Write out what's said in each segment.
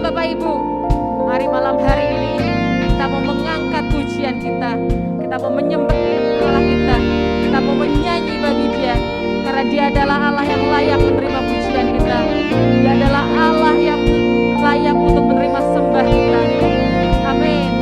Bapak Ibu, mari malam hari ini kita mau mengangkat pujian kita. Kita mau menyembah Allah kita mau menyanyi bagi Dia, karena Dia adalah Allah yang layak menerima pujian kita. Dia adalah Allah yang layak untuk menerima sembah kita. Amin.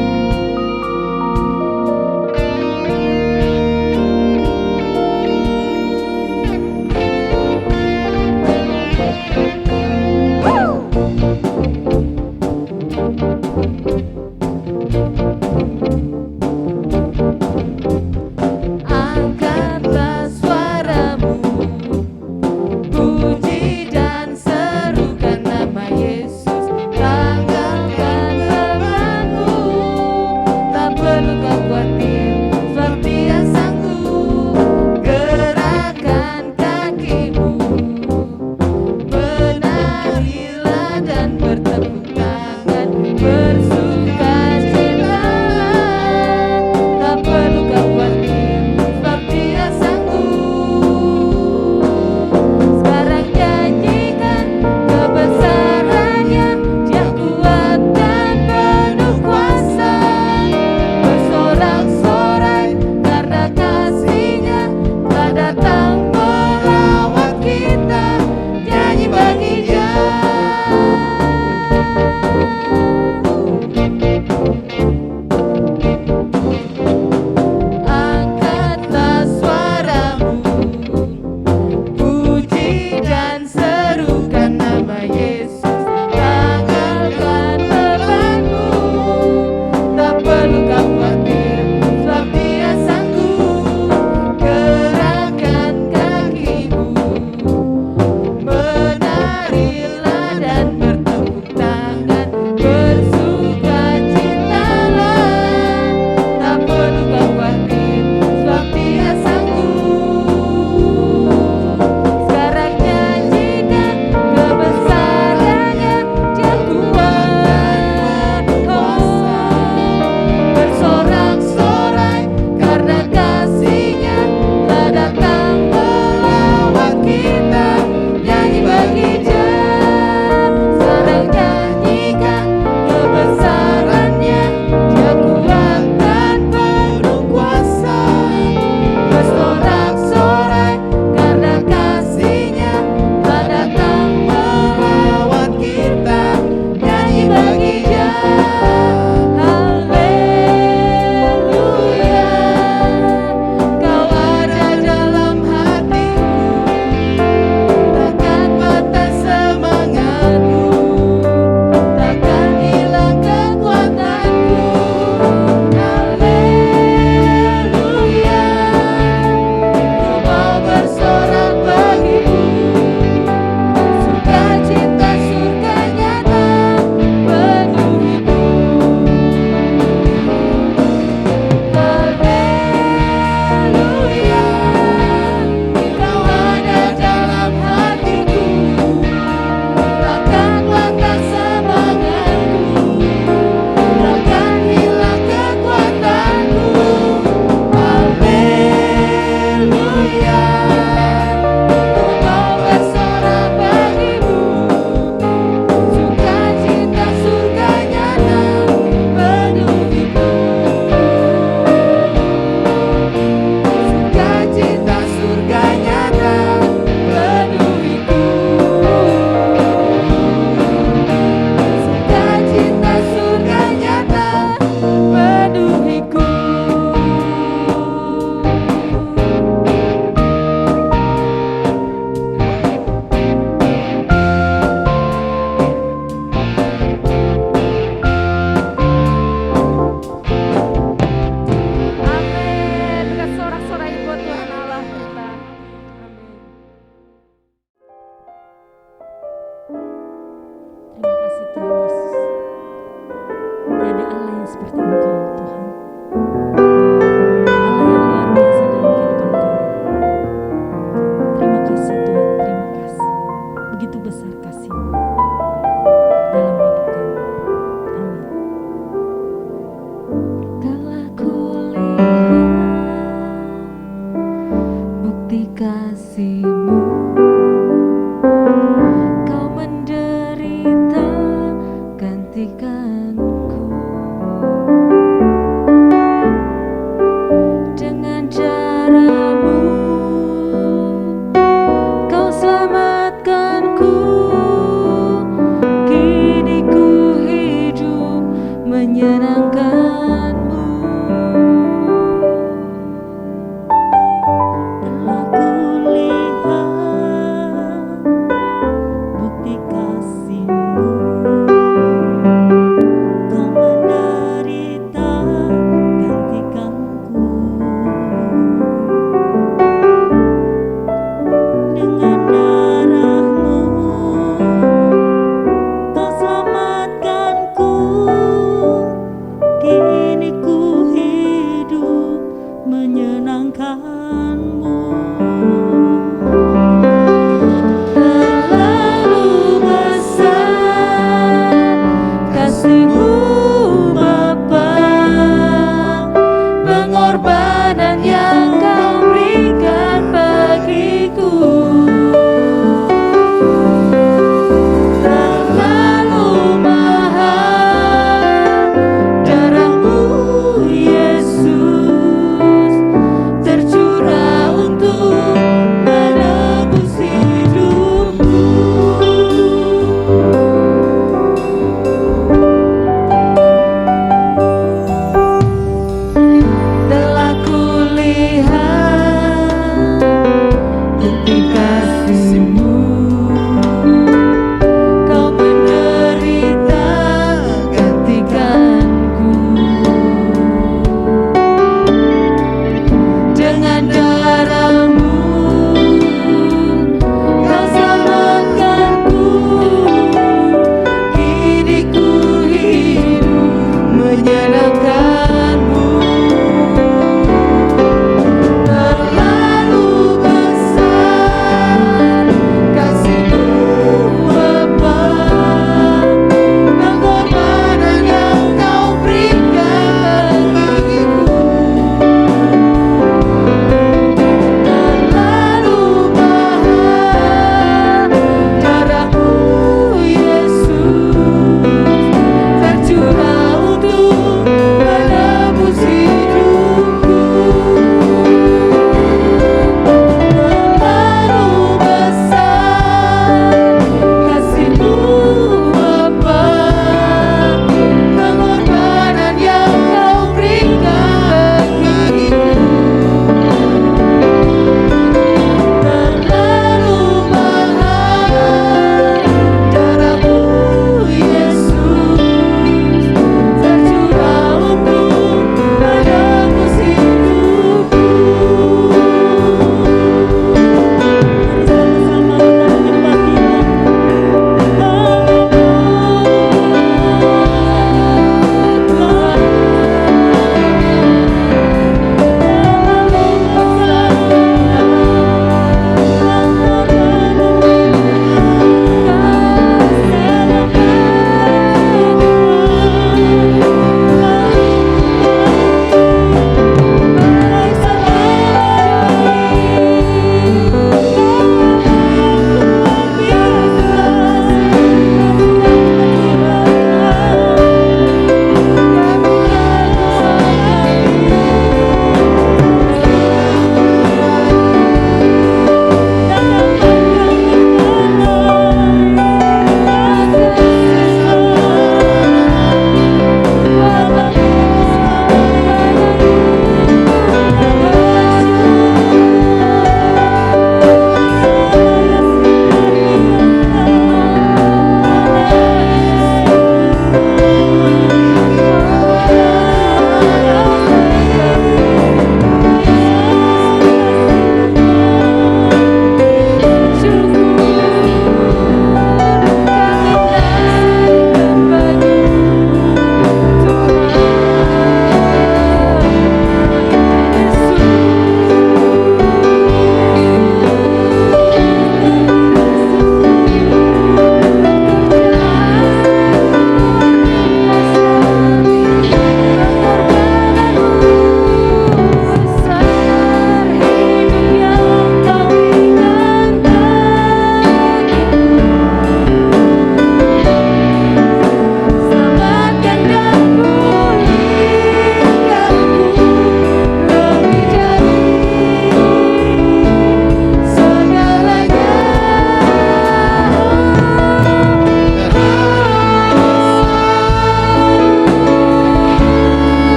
Kau menderitakan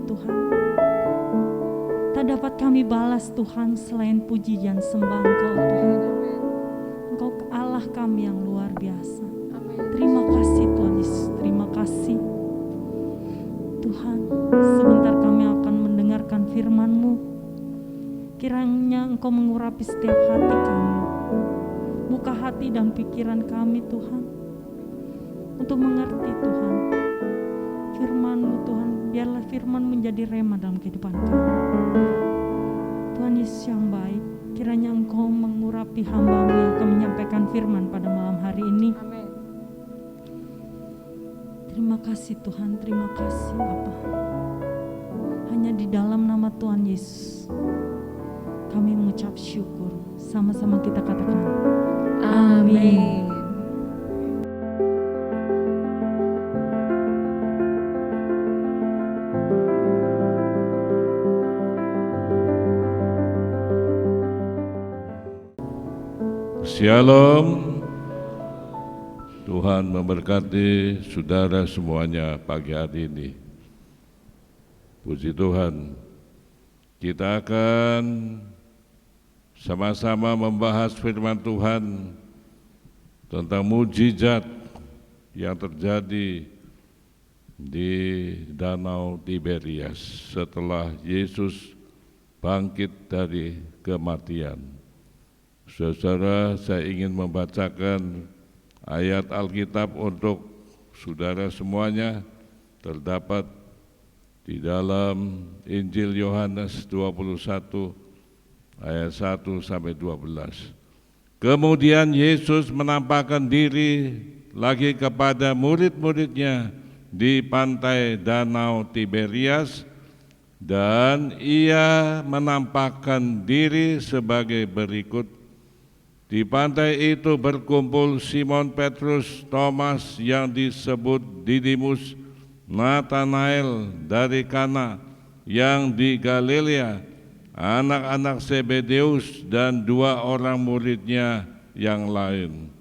Tuhan. Tak dapat kami balas Tuhan selain puji dan sembah Engkau Tuhan. Engkau Allah kami yang luar biasa. Terima kasih Tuhan Yesus, terima kasih Tuhan. Sebentar kami akan mendengarkan firman-Mu. Kiranya Engkau mengurapi setiap hati kami. Buka hati dan pikiran kami Tuhan, untuk mengerti Tuhan firman-Mu Tuhan. Biarlah firman menjadi rema dalam kehidupan kami. Tuhan Yesus yang baik, kiranya Engkau mengurapi hamba-Mu yang akan menyampaikan firman pada malam hari ini. Amin. Terima kasih Tuhan, terima kasih Bapa. Hanya di dalam nama Tuhan Yesus kami mengucap syukur. Sama-sama kita katakan amin. Shalom. Tuhan memberkati saudara semuanya pagi hari ini. Puji Tuhan. Kita akan sama-sama membahas firman Tuhan tentang mujizat yang terjadi di Danau Tiberias setelah Yesus bangkit dari kematian. Saudara, saya ingin membacakan ayat Alkitab untuk saudara semuanya, terdapat di dalam Injil Yohanes 21 ayat 1 sampai 12. Kemudian Yesus menampakkan diri lagi kepada murid-muridnya di pantai Danau Tiberias, dan ia menampakkan diri sebagai berikut. Di pantai itu berkumpul Simon Petrus, Thomas yang disebut Didimus, Nathanael dari Kana yang di Galilea, anak-anak Zebedeus, dan 2 orang muridnya yang lain.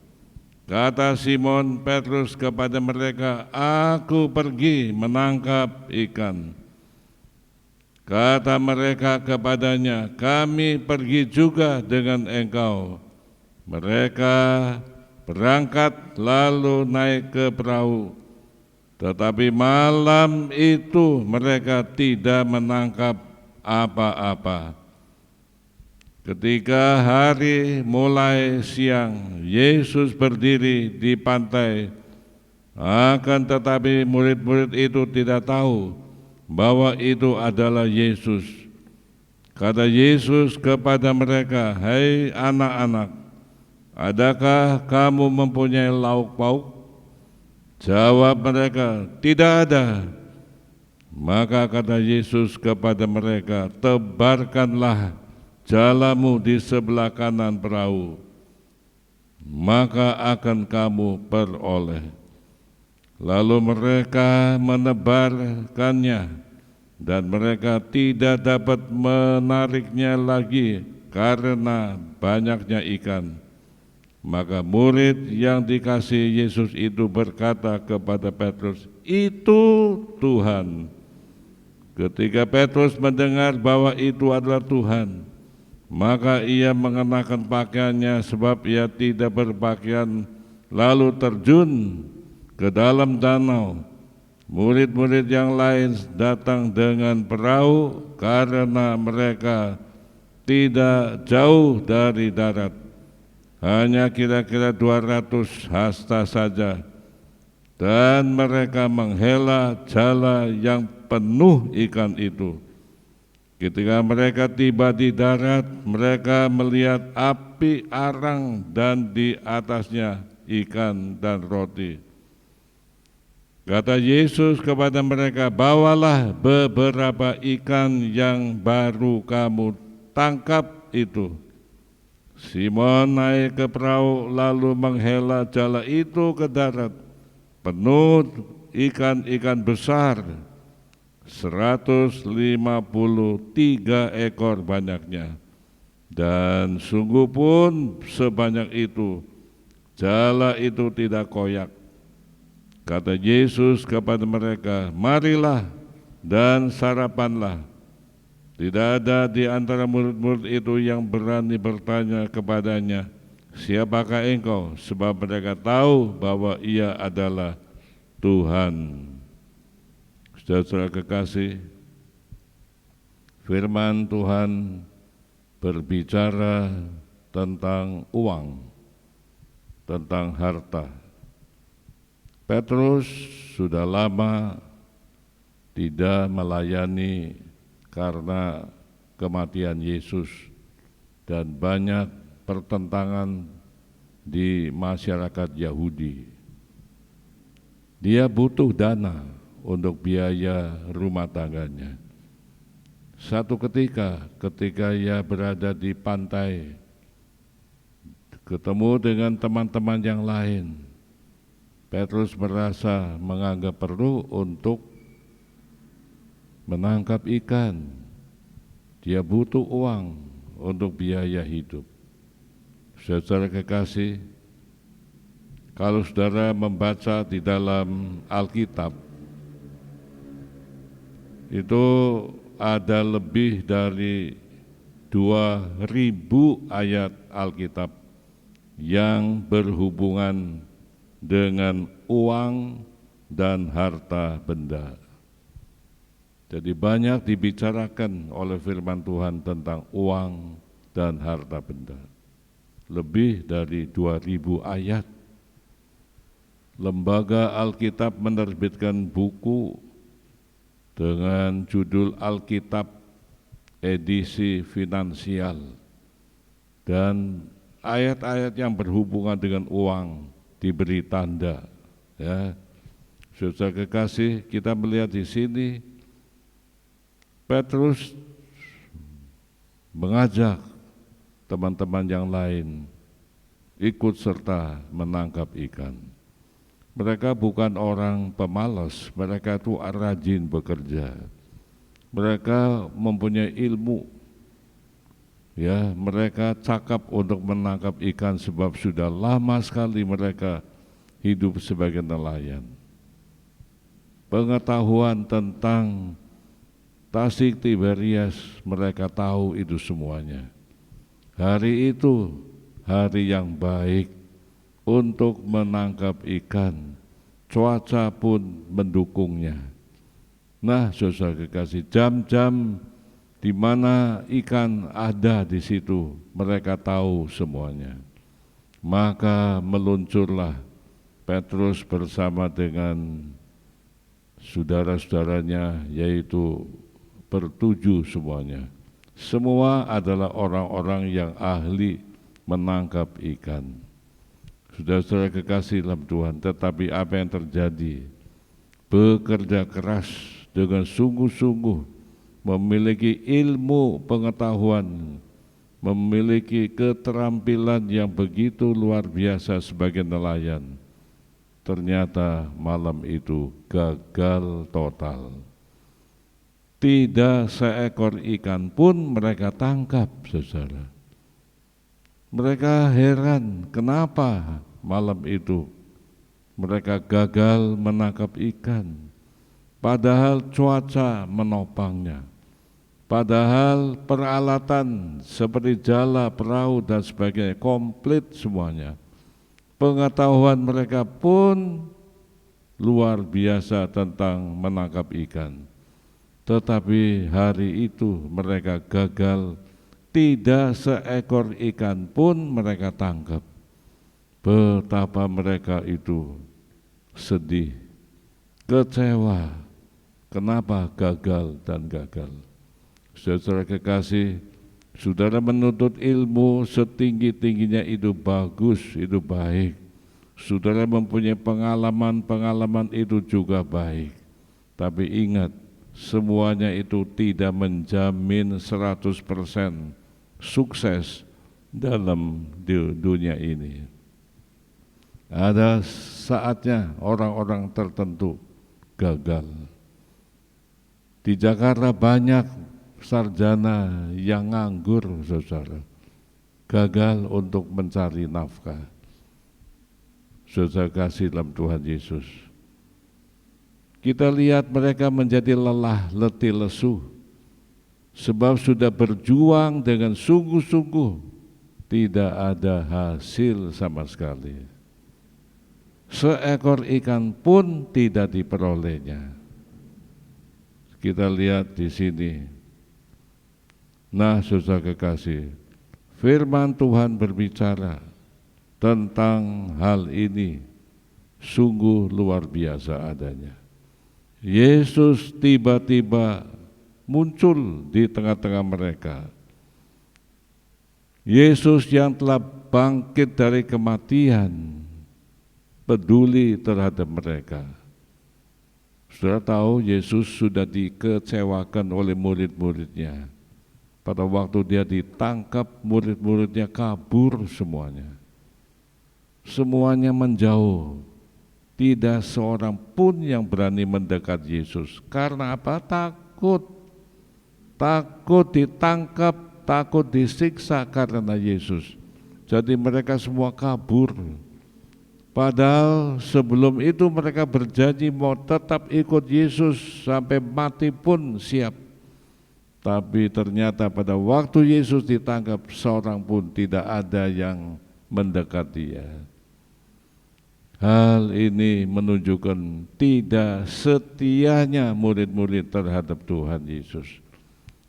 Kata Simon Petrus kepada mereka, "Aku pergi menangkap ikan." Kata mereka kepadanya, "Kami pergi juga dengan engkau." Mereka berangkat lalu naik ke perahu, tetapi malam itu mereka tidak menangkap apa-apa. Ketika hari mulai siang, Yesus berdiri di pantai, akan tetapi murid-murid itu tidak tahu bahwa itu adalah Yesus. Kata Yesus kepada mereka, "Hai anak-anak, adakah kamu mempunyai lauk pauk?" Jawab mereka, "Tidak ada." Maka kata Yesus kepada mereka, "Tebarkanlah jalamu di sebelah kanan perahu, maka akan kamu peroleh." Lalu mereka menebarkannya, dan mereka tidak dapat menariknya lagi karena banyaknya ikan. Maka murid yang dikasihi Yesus itu berkata kepada Petrus, "Itu Tuhan." Ketika Petrus mendengar bahwa itu adalah Tuhan, maka ia mengenakan pakaiannya sebab ia tidak berpakaian, lalu terjun ke dalam danau. Murid-murid yang lain datang dengan perahu karena mereka tidak jauh dari darat, hanya kira-kira 200 hasta saja, dan mereka menghela jala yang penuh ikan itu. Ketika mereka tiba di darat, mereka melihat api arang dan di atasnya ikan dan roti. Kata Yesus kepada mereka, "Bawalah beberapa ikan yang baru kamu tangkap itu." Simon naik ke perahu lalu menghela jala itu ke darat, penuh ikan-ikan besar, 153 ekor banyaknya. Dan sungguh pun sebanyak itu, jala itu tidak koyak. Kata Yesus kepada mereka, "Marilah dan sarapanlah. Tidak ada di antara murid-murid itu yang berani bertanya kepadanya, siapakah engkau? Sebab mereka tahu bahwa ia adalah Tuhan. Saudara-saudara kekasih, firman Tuhan berbicara tentang uang, tentang harta. Petrus sudah lama tidak melayani karena kematian Yesus dan banyak pertentangan di masyarakat Yahudi. Dia butuh dana untuk biaya rumah tangganya. Satu ketika ia berada di pantai, ketemu dengan teman-teman yang lain, Petrus merasa menganggap perlu untuk menangkap ikan. Dia butuh uang untuk biaya hidup. Saudara kekasih, kalau saudara membaca di dalam Alkitab, itu ada lebih dari 2.000 ayat Alkitab yang berhubungan dengan uang dan harta benda. Jadi banyak dibicarakan oleh firman Tuhan tentang uang dan harta benda. Lebih dari 2.000 ayat. Lembaga Alkitab menerbitkan buku dengan judul Alkitab edisi finansial, dan ayat-ayat yang berhubungan dengan uang diberi tanda. Ya, saudara kekasih, kita melihat di sini Petrus mengajak teman-teman yang lain ikut serta menangkap ikan. Mereka bukan orang pemalas, mereka itu rajin bekerja. Mereka mempunyai ilmu. Ya, mereka cakap untuk menangkap ikan sebab sudah lama sekali mereka hidup sebagai nelayan. Pengetahuan tentang Tasik Tiberias mereka tahu itu semuanya. Hari itu hari yang baik untuk menangkap ikan. Cuaca pun mendukungnya. Nah, saudara kekasih, jam-jam di mana ikan ada di situ, mereka tahu semuanya. Maka meluncurlah Petrus bersama dengan saudara-saudaranya, yaitu bertujuh semuanya. Semua adalah orang-orang yang ahli menangkap ikan. Saudara-saudara kekasih dalam Tuhan, tetapi apa yang terjadi? Bekerja keras dengan sungguh-sungguh, memiliki ilmu pengetahuan, memiliki keterampilan yang begitu luar biasa sebagai nelayan. Ternyata malam itu gagal total. Tidak seekor ikan pun mereka tangkap, saudara. Mereka heran, kenapa malam itu mereka gagal menangkap ikan. Padahal cuaca menopangnya. Padahal peralatan seperti jala, perahu dan sebagainya komplit semuanya. Pengetahuan mereka pun luar biasa tentang menangkap ikan. Tetapi hari itu mereka gagal, tidak seekor ikan pun mereka tangkap. Betapa mereka itu sedih, kecewa. Kenapa gagal dan gagal? Saudara kekasih, saudara menuntut ilmu setinggi-tingginya itu bagus, itu baik. Saudara mempunyai pengalaman itu juga baik. Tapi ingat, semuanya itu tidak menjamin 100% sukses dalam dunia ini. Ada saatnya orang-orang tertentu gagal. Di Jakarta banyak sarjana yang nganggur, saudara, gagal untuk mencari nafkah. Saudara kasih dalam Tuhan Yesus, kita lihat mereka menjadi lelah, letih, lesu, sebab sudah berjuang dengan sungguh-sungguh, tidak ada hasil sama sekali. Seekor ikan pun tidak diperolehnya. Kita lihat di sini. Nah, saudara kekasih, firman Tuhan berbicara tentang hal ini sungguh luar biasa adanya. Yesus tiba-tiba muncul di tengah-tengah mereka. Yesus yang telah bangkit dari kematian peduli terhadap mereka. Saudara tahu Yesus sudah dikecewakan oleh murid-muridnya. Pada waktu dia ditangkap, murid-muridnya kabur semuanya. Semuanya menjauh. Tidak seorang pun yang berani mendekat Yesus. Karena apa? Takut. Takut ditangkap, takut disiksa karena Yesus. Jadi mereka semua kabur. Padahal sebelum itu mereka berjanji mau tetap ikut Yesus sampai mati pun siap. Tapi ternyata pada waktu Yesus ditangkap, seorang pun tidak ada yang mendekat dia. Hal ini menunjukkan tidak setianya murid-murid terhadap Tuhan Yesus.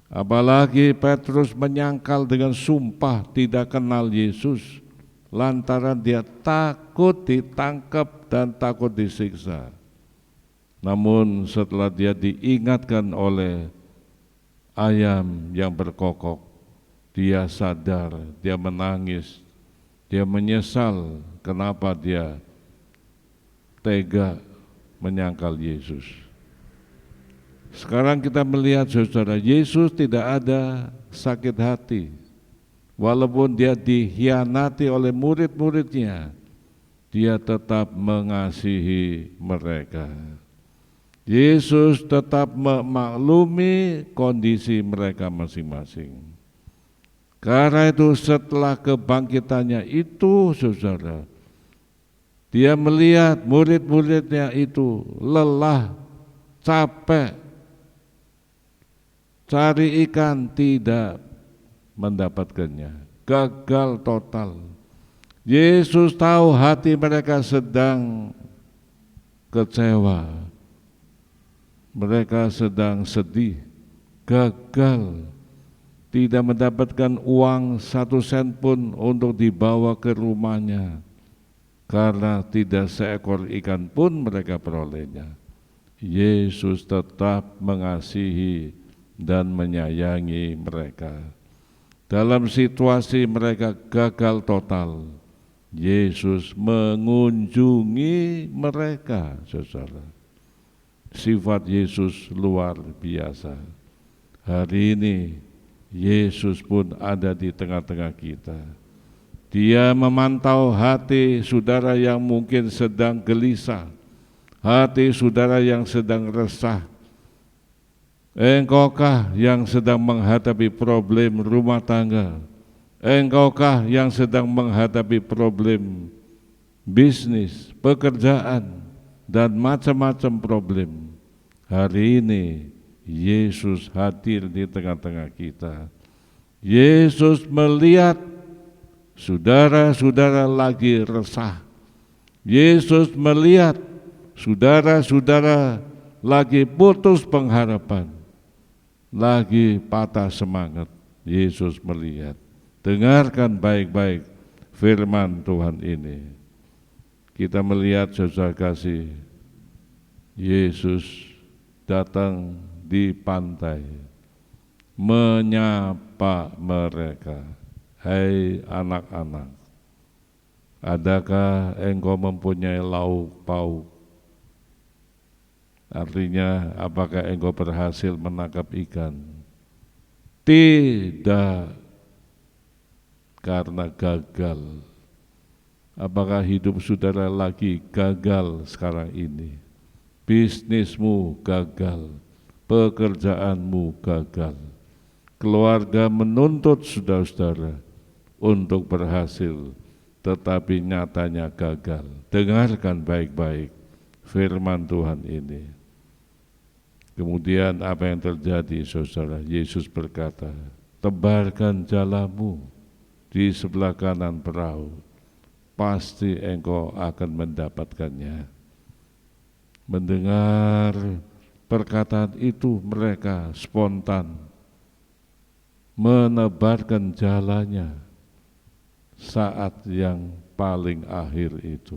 Apalagi Petrus menyangkal dengan sumpah tidak kenal Yesus, lantaran dia takut ditangkap dan takut disiksa. Namun setelah dia diingatkan oleh ayam yang berkokok, dia sadar, dia menangis, dia menyesal kenapa dia tega menyangkal Yesus. Sekarang kita melihat saudara, Yesus tidak ada sakit hati. Walaupun dia dikhianati oleh murid-muridnya, dia tetap mengasihi mereka. Yesus tetap memaklumi kondisi mereka masing-masing. Karena itu setelah kebangkitannya itu, saudara, dia melihat murid-muridnya itu lelah, capek, cari ikan tidak mendapatkannya, gagal total. Yesus tahu hati mereka sedang kecewa, mereka sedang sedih, gagal, tidak mendapatkan uang 1 sen pun untuk dibawa ke rumahnya, karena tidak seekor ikan pun mereka perolehnya. Yesus tetap mengasihi dan menyayangi mereka. Dalam situasi mereka gagal total, Yesus mengunjungi mereka, saudara. Sifat Yesus luar biasa. Hari ini Yesus pun ada di tengah-tengah kita. Dia memantau hati saudara yang mungkin sedang gelisah, hati saudara yang sedang resah. Engkaukah yang sedang menghadapi problem rumah tangga? Engkaukah yang sedang menghadapi problem bisnis, pekerjaan, dan macam-macam problem? Hari ini Yesus hadir di tengah-tengah kita. Yesus melihat saudara-saudara lagi resah. Yesus melihat saudara-saudara lagi putus pengharapan, lagi patah semangat. Yesus melihat. Dengarkan baik-baik firman Tuhan ini. Kita melihat, saudara kasih, Yesus datang di pantai menyapa mereka. Hai anak-anak, adakah engkau mempunyai lauk pauk? Artinya, apakah engkau berhasil menangkap ikan? Tidak, karena gagal. Apakah hidup saudara lagi gagal sekarang ini? Bisnismu gagal, pekerjaanmu gagal, keluarga menuntut saudara-saudara untuk berhasil, tetapi nyatanya gagal. Dengarkan baik-baik firman Tuhan ini. Kemudian apa yang terjadi, saudara? Yesus berkata, tebarkan jalamu di sebelah kanan perahu, pasti engkau akan mendapatkannya. Mendengar perkataan itu, mereka spontan menebarkan jalannya saat yang paling akhir itu.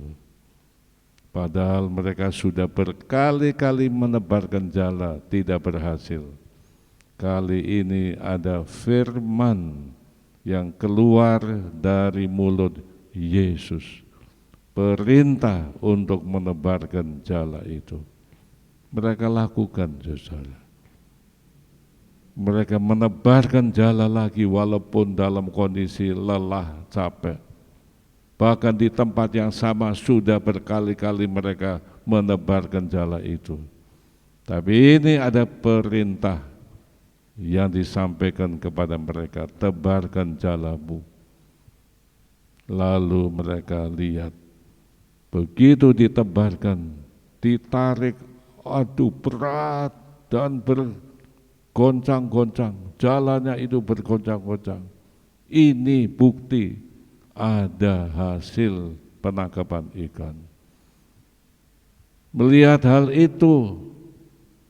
Padahal mereka sudah berkali-kali menebarkan jala, tidak berhasil. Kali ini ada firman yang keluar dari mulut Yesus, perintah untuk menebarkan jala itu. Mereka lakukan, saudara. Mereka menebarkan jala lagi walaupun dalam kondisi lelah, capek. Bahkan di tempat yang sama sudah berkali-kali mereka menebarkan jala itu. Tapi ini ada perintah yang disampaikan kepada mereka, tebarkan jalamu. Lalu mereka lihat, begitu ditebarkan, ditarik, aduh berat dan bergoncang-goncang, jalannya itu bergoncang-goncang. Ini bukti ada hasil penangkapan ikan. Melihat hal itu,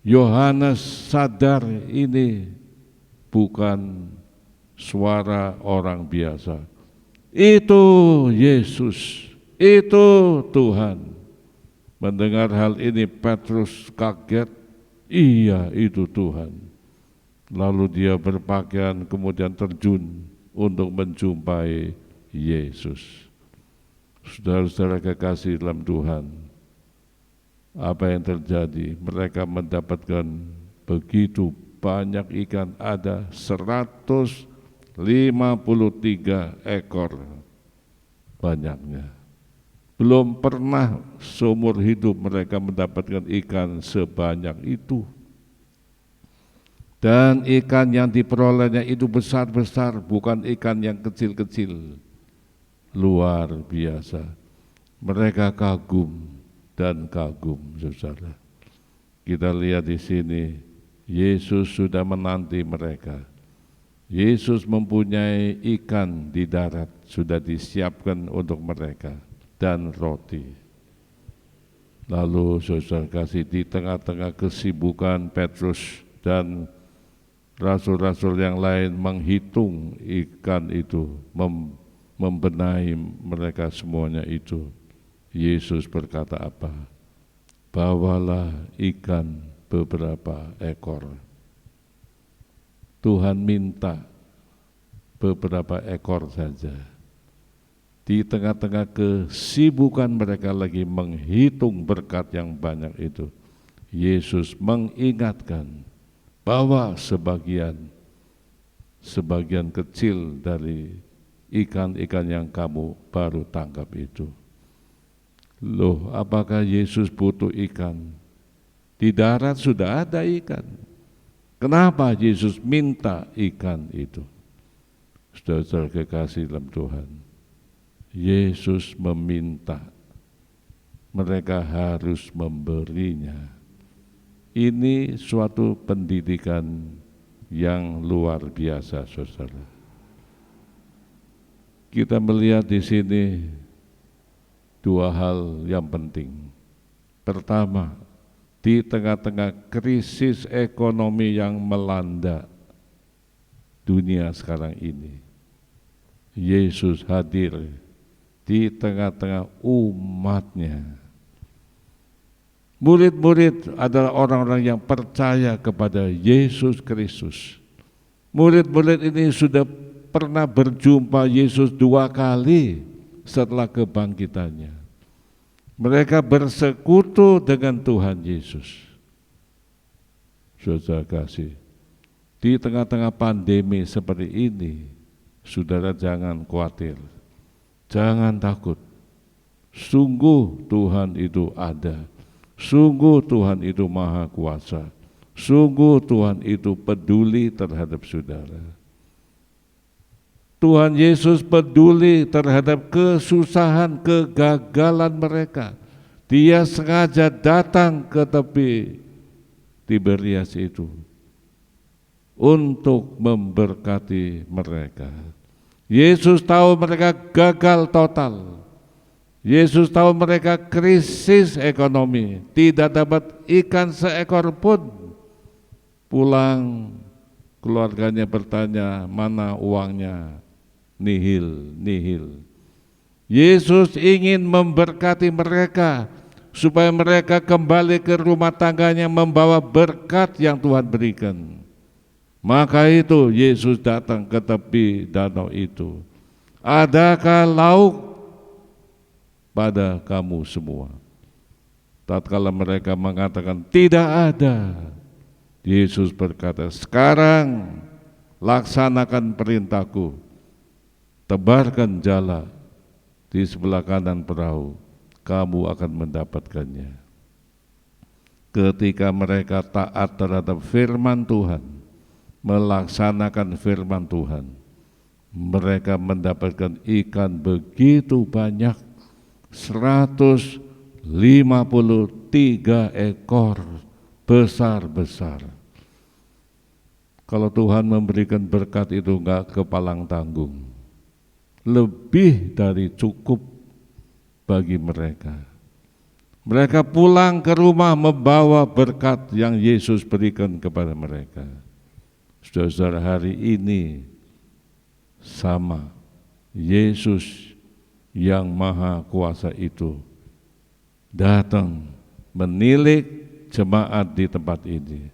Yohanes sadar ini bukan suara orang biasa. Itu Yesus, itu Tuhan. Mendengar hal ini Petrus kaget, iya itu Tuhan. Lalu dia berpakaian kemudian terjun untuk menjumpai Yesus. Saudara-saudara kekasih dalam Tuhan, apa yang terjadi? Mereka mendapatkan begitu banyak ikan, ada 153 ekor banyaknya. Belum pernah seumur hidup mereka mendapatkan ikan sebanyak itu. Dan ikan yang diperolehnya itu besar-besar, bukan ikan yang kecil-kecil. Luar biasa. Mereka kagum dan kagum, saudara. Kita lihat di sini, Yesus sudah menanti mereka. Yesus mempunyai ikan di darat, sudah disiapkan untuk mereka, dan roti. Lalu saudara kasih, di tengah-tengah kesibukan Petrus dan rasul-rasul yang lain menghitung ikan itu, membenahi mereka semuanya itu, Yesus berkata apa? Bawalah ikan beberapa ekor. Tuhan minta beberapa ekor saja. Di tengah-tengah kesibukan mereka lagi menghitung berkat yang banyak itu, Yesus mengingatkan, bawa sebagian kecil dari ikan-ikan yang kamu baru tangkap itu. Loh, apakah Yesus butuh ikan? Di darat sudah ada ikan. Kenapa Yesus minta ikan itu? Saudara-saudara kekasih dalam Tuhan, Yesus meminta, mereka harus memberinya. Ini suatu pendidikan yang luar biasa, saudara. Kita melihat di sini dua hal yang penting. Pertama, di tengah-tengah krisis ekonomi yang melanda dunia sekarang ini, Yesus hadir di tengah-tengah umatnya. Murid-murid adalah orang-orang yang percaya kepada Yesus Kristus. Murid-murid ini sudah pernah berjumpa Yesus 2 kali setelah kebangkitannya. Mereka bersekutu dengan Tuhan Yesus. Saudara kasih, di tengah-tengah pandemi seperti ini, saudara jangan khawatir, jangan takut. Sungguh Tuhan itu ada, sungguh Tuhan itu maha kuasa, sungguh Tuhan itu peduli terhadap saudara. Tuhan Yesus peduli terhadap kesusahan, kegagalan mereka. Dia sengaja datang ke tepi Tiberias itu untuk memberkati mereka. Yesus tahu mereka gagal total. Yesus tahu mereka krisis ekonomi, tidak dapat ikan seekor pun. Pulang, keluarganya bertanya, mana uangnya? Nihil, nihil. Yesus ingin memberkati mereka supaya mereka kembali ke rumah tangganya membawa berkat yang Tuhan berikan. Maka itu Yesus datang ke tepi danau itu. Adakah lauk pada kamu semua? Tatkala mereka mengatakan tidak ada, Yesus berkata, sekarang laksanakan perintahku, tebarkan jala di sebelah kanan perahu, kamu akan mendapatkannya. Ketika mereka taat terhadap firman Tuhan, melaksanakan firman Tuhan, mereka mendapatkan ikan begitu banyak, 153 ekor besar-besar. Kalau Tuhan memberikan berkat itu enggak kepalang tanggung, lebih dari cukup bagi mereka. Mereka pulang ke rumah membawa berkat yang Yesus berikan kepada mereka. Saudara, hari ini sama, Yesus yang Maha Kuasa itu datang menilik jemaat di tempat ini.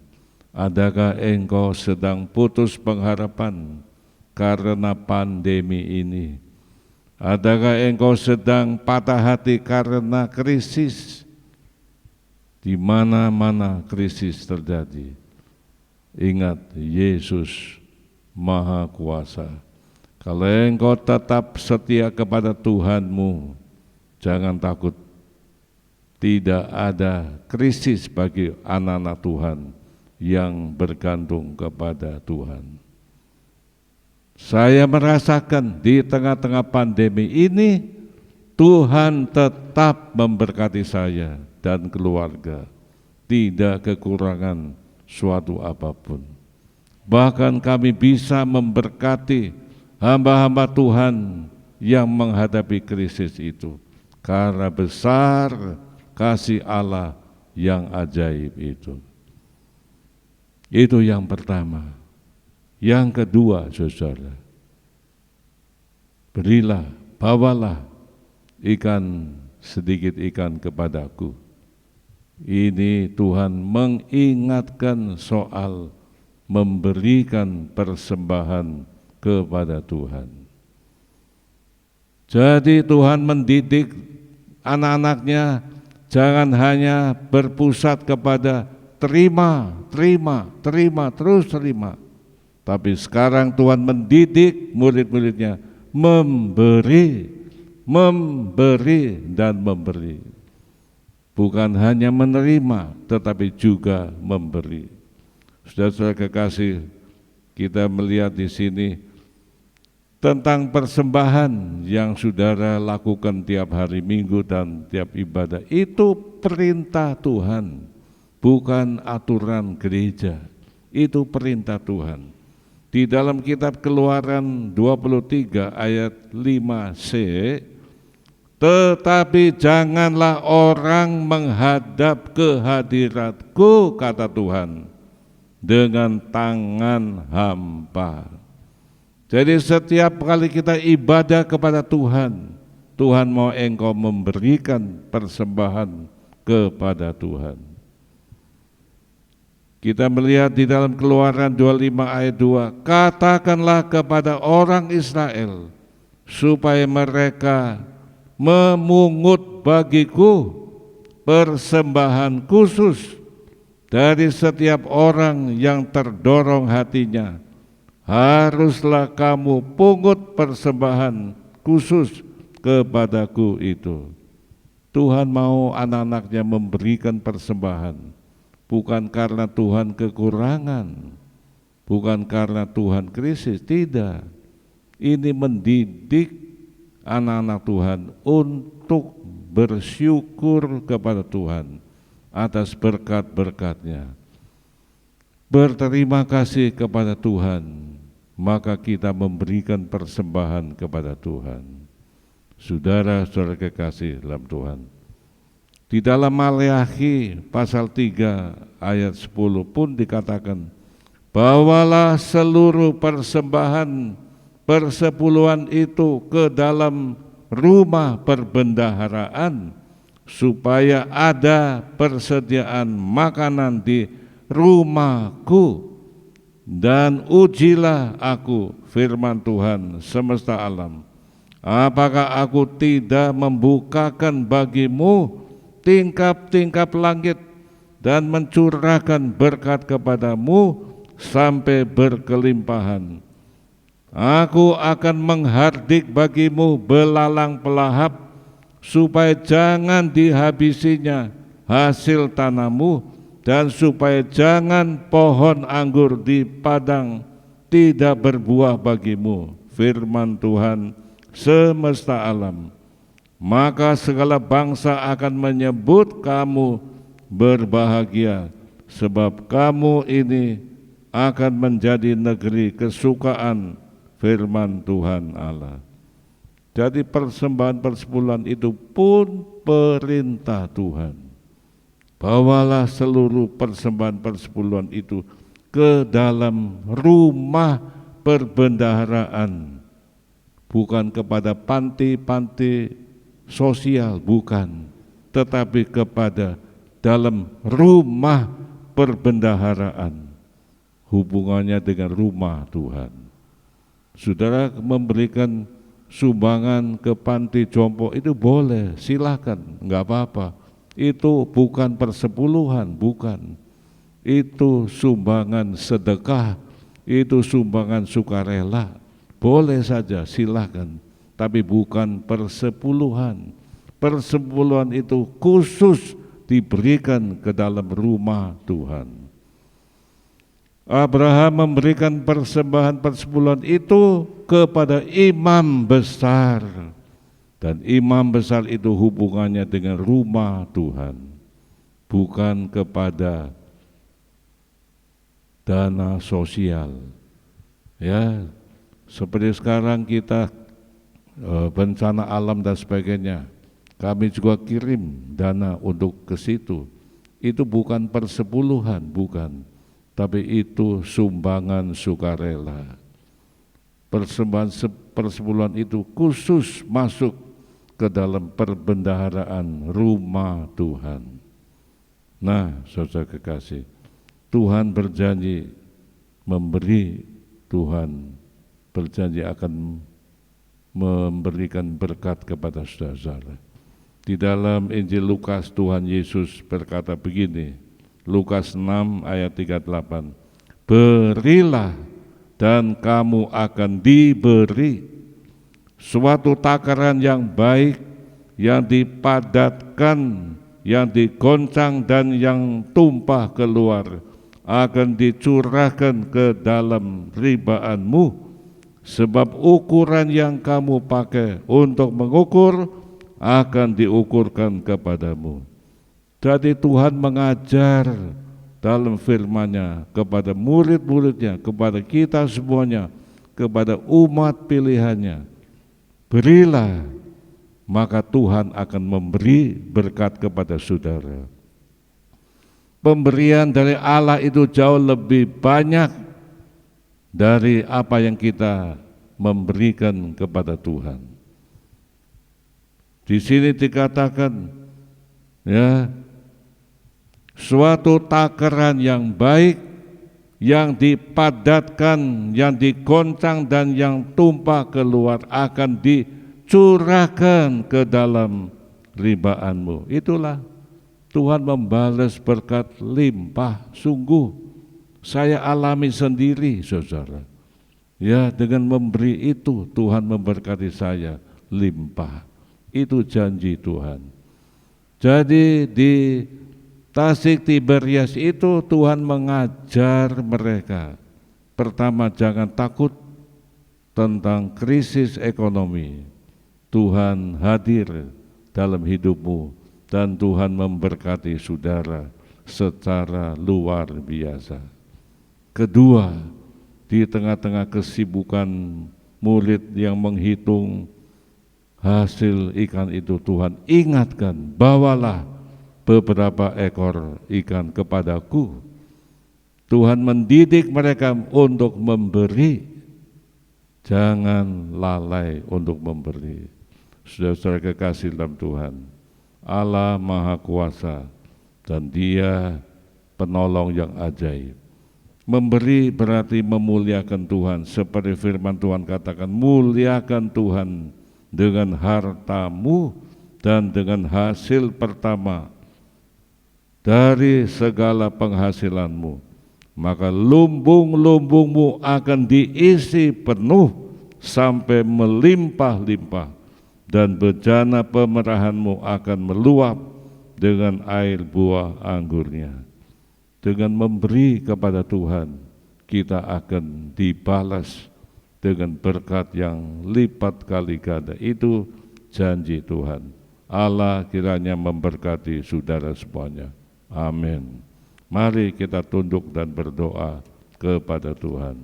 Adakah engkau sedang putus pengharapan karena pandemi ini? Adakah engkau sedang patah hati karena krisis? Di mana-mana krisis terjadi, ingat, Yesus Maha Kuasa. Kalau engkau tetap setia kepada Tuhanmu, jangan takut. Tidak ada krisis bagi anak-anak Tuhan yang bergantung kepada Tuhan. Saya merasakan di tengah-tengah pandemi ini, Tuhan tetap memberkati saya dan keluarga, tidak kekurangan suatu apapun. Bahkan kami bisa memberkati hamba-hamba Tuhan yang menghadapi krisis itu, karena besar kasih Allah yang ajaib itu. Itu yang pertama. Yang kedua, saudara, berilah, bawalah sedikit ikan kepadaku. Ini Tuhan mengingatkan soal memberikan persembahan kepada Tuhan. Jadi Tuhan mendidik anak-anaknya jangan hanya berpusat kepada terima, terus terima. Tapi sekarang Tuhan mendidik murid-muridnya memberi dan memberi. Bukan hanya menerima, tetapi juga memberi. Saudara-saudara kekasih, kita melihat di sini tentang persembahan yang saudara lakukan tiap hari Minggu dan tiap ibadah. Itu perintah Tuhan, bukan aturan gereja. Itu perintah Tuhan. Di dalam kitab Keluaran 23 ayat 5c, tetapi janganlah orang menghadap ke hadiratku, kata Tuhan, dengan tangan hampa. Jadi setiap kali kita ibadah kepada Tuhan, Tuhan mau engkau memberikan persembahan kepada Tuhan. Kita melihat di dalam Keluaran 25 ayat 2, katakanlah kepada orang Israel supaya mereka memungut bagiku persembahan khusus dari setiap orang yang terdorong hatinya. Haruslah kamu pungut persembahan khusus kepadaku itu. Tuhan mau anak-anaknya memberikan persembahan, bukan karena Tuhan kekurangan, bukan karena Tuhan krisis, tidak. Ini mendidik anak-anak Tuhan untuk bersyukur kepada Tuhan atas berkat-berkat-Nya. berterima kasih kepada Tuhan, maka kita memberikan persembahan kepada Tuhan. Saudara-saudara kekasih dalam Tuhan, di dalam Maleakhi pasal 3 ayat 10 pun dikatakan, bawalah seluruh persembahan persepuluhan itu ke dalam rumah perbendaharaan, supaya ada persediaan makanan di rumahku, dan ujilah aku, firman Tuhan semesta alam, apakah aku tidak membukakan bagimu tingkap-tingkap langit dan mencurahkan berkat kepadamu sampai berkelimpahan. Aku akan menghardik bagimu belalang pelahap, supaya jangan dihabisinya hasil tanammu, dan supaya jangan pohon anggur di padang tidak berbuah bagimu, firman Tuhan semesta alam. Maka segala bangsa akan menyebut kamu berbahagia, sebab kamu ini akan menjadi negeri kesukaan, firman Tuhan Allah. Jadi persembahan persepuluhan itu pun perintah Tuhan. Bawalah seluruh persembahan persepuluhan itu ke dalam rumah perbendaharaan, bukan kepada panti-panti sosial, bukan, tetapi kepada dalam rumah perbendaharaan, hubungannya dengan rumah Tuhan. Saudara memberikan sumbangan ke panti jompo itu boleh, silakan, enggak apa-apa. Itu bukan persepuluhan, bukan. Itu sumbangan sedekah, itu sumbangan sukarela, boleh saja, silakan. Tapi bukan persepuluhan. Persepuluhan itu khusus diberikan ke dalam rumah Tuhan. Abraham memberikan persembahan persepuluhan itu kepada imam besar, dan imam besar itu hubungannya dengan rumah Tuhan, bukan kepada dana sosial. Ya, seperti sekarang kita bencana alam dan sebagainya, kami juga kirim dana untuk ke situ. Itu bukan persepuluhan, bukan, tapi itu sumbangan sukarela. Persembahan persepuluhan itu khusus masuk ke dalam perbendaharaan rumah Tuhan. Nah, saudara kekasih, Tuhan berjanji memberi, Tuhan berjanji akan memberikan berkat kepada saudara-saudara. Di dalam Injil Lukas, Tuhan Yesus berkata begini, Lukas 6 ayat 38, berilah dan kamu akan diberi, suatu takaran yang baik, yang dipadatkan, yang digoncang dan yang tumpah keluar, akan dicurahkan ke dalam ribaanmu, sebab ukuran yang kamu pakai untuk mengukur akan diukurkan kepadamu. Jadi Tuhan mengajar dalam firman-Nya kepada murid-muridnya, kepada kita semuanya, kepada umat pilihannya, berilah, maka Tuhan akan memberi berkat kepada saudara. Pemberian dari Allah itu jauh lebih banyak dari apa yang kita memberikan kepada Tuhan. Di sini dikatakan, ya, suatu takaran yang baik, yang dipadatkan, yang digoncang dan yang tumpah keluar akan dicurahkan ke dalam ribaanmu. Itulah Tuhan membalas berkat limpah. Sungguh saya alami sendiri, saudara. Ya, dengan memberi itu Tuhan memberkati saya limpah. Itu janji Tuhan. Jadi di Tasik Tiberias itu Tuhan mengajar mereka, pertama, jangan takut tentang krisis ekonomi. Tuhan hadir dalam hidupmu dan Tuhan memberkati saudara secara luar biasa. Kedua, di tengah-tengah kesibukan murid yang menghitung hasil ikan itu, Tuhan ingatkan, bawalah beberapa ekor ikan kepadaku. Tuhan mendidik mereka untuk memberi, jangan lalai untuk memberi. Saudara-saudara kekasih dalam Tuhan, Allah Maha Kuasa dan Dia penolong yang ajaib. Memberi berarti memuliakan Tuhan, seperti firman Tuhan katakan, muliakan Tuhan dengan hartamu dan dengan hasil pertama dari segala penghasilanmu, maka lumbung-lumbungmu akan diisi penuh sampai melimpah-limpah, dan bejana pemerahanmu akan meluap dengan air buah anggurnya. Dengan memberi kepada Tuhan, kita akan dibalas dengan berkat yang lipat kali ganda. Itu janji Tuhan. Allah kiranya memberkati saudara semuanya. Amin. Mari kita tunduk dan berdoa kepada Tuhan.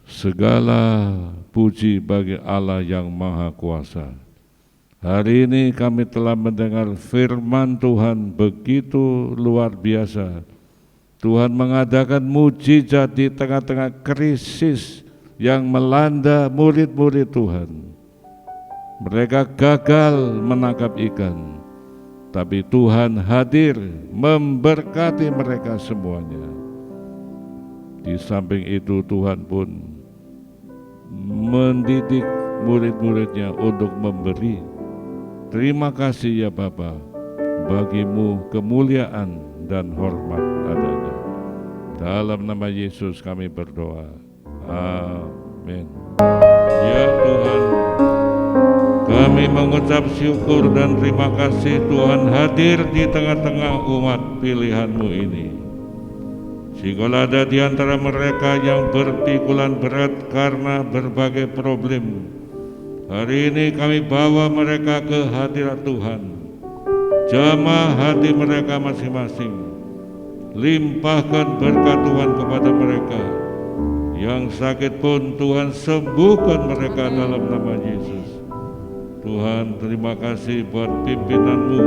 Segala puji bagi Allah yang Maha Kuasa. Hari ini kami telah mendengar firman Tuhan begitu luar biasa. Tuhan mengadakan mujizat di tengah-tengah krisis yang melanda murid-murid Tuhan. Mereka gagal menangkap ikan, tapi Tuhan hadir memberkati mereka semuanya. Di samping itu Tuhan pun mendidik murid-muridnya untuk memberi. Terima kasih ya Bapa, bagimu kemuliaan dan hormat adanya. Dalam nama Yesus kami berdoa. Amin. Ya Tuhan, kami mengucap syukur dan terima kasih Tuhan hadir di tengah-tengah umat pilihan-Mu ini. Jika ada di antara mereka yang berpikulan berat karena berbagai problem, hari ini kami bawa mereka ke hadirat Tuhan. Jamah hati mereka masing-masing. Limpahkan berkat Tuhan kepada mereka. Yang sakit pun Tuhan sembuhkan mereka dalam nama Yesus. Tuhan, terima kasih buat pimpinan-Mu,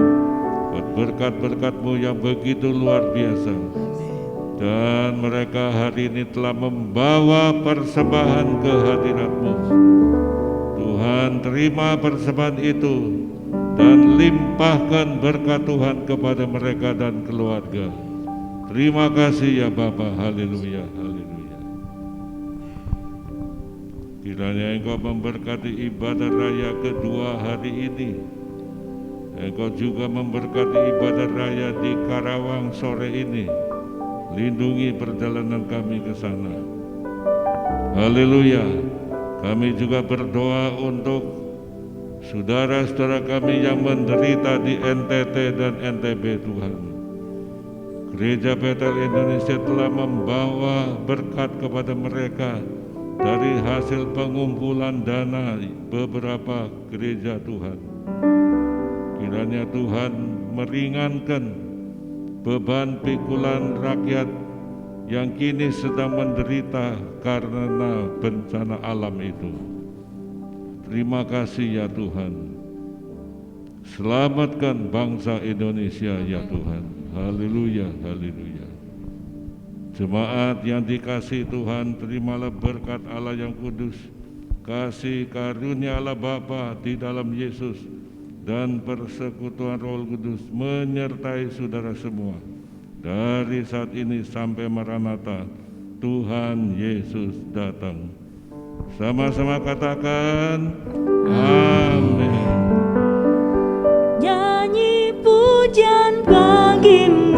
buat berkat-berkat-Mu yang begitu luar biasa. Dan mereka hari ini telah membawa persembahan ke hadirat-Mu. Tuhan, terima persembahan itu dan limpahkan berkat Tuhan kepada mereka dan keluarga. Terima kasih ya Bapa. Haleluya, haleluya. Kiranya Engkau memberkati ibadah raya kedua hari ini. Engkau juga memberkati ibadah raya di Karawang sore ini. Lindungi perjalanan kami ke sana. Haleluya. Kami juga berdoa untuk saudara-saudara kami yang menderita di NTT dan NTB Tuhan. Gereja Betel Indonesia telah membawa berkat kepada mereka dari hasil pengumpulan dana beberapa gereja Tuhan. Kiranya Tuhan meringankan beban pikulan rakyat yang kini sedang menderita karena bencana alam itu. Terima kasih ya Tuhan. Selamatkan bangsa Indonesia ya Tuhan. Haleluya, haleluya. Jemaat yang dikasihi Tuhan, terimalah berkat Allah yang kudus, kasih karunia Allah Bapa di dalam Yesus, dan persekutuan Roh Kudus menyertai saudara semua. Dari saat ini sampai Maranatha, Tuhan Yesus datang. Sama-sama katakan, Amin. Nyanyi pujian bagimu.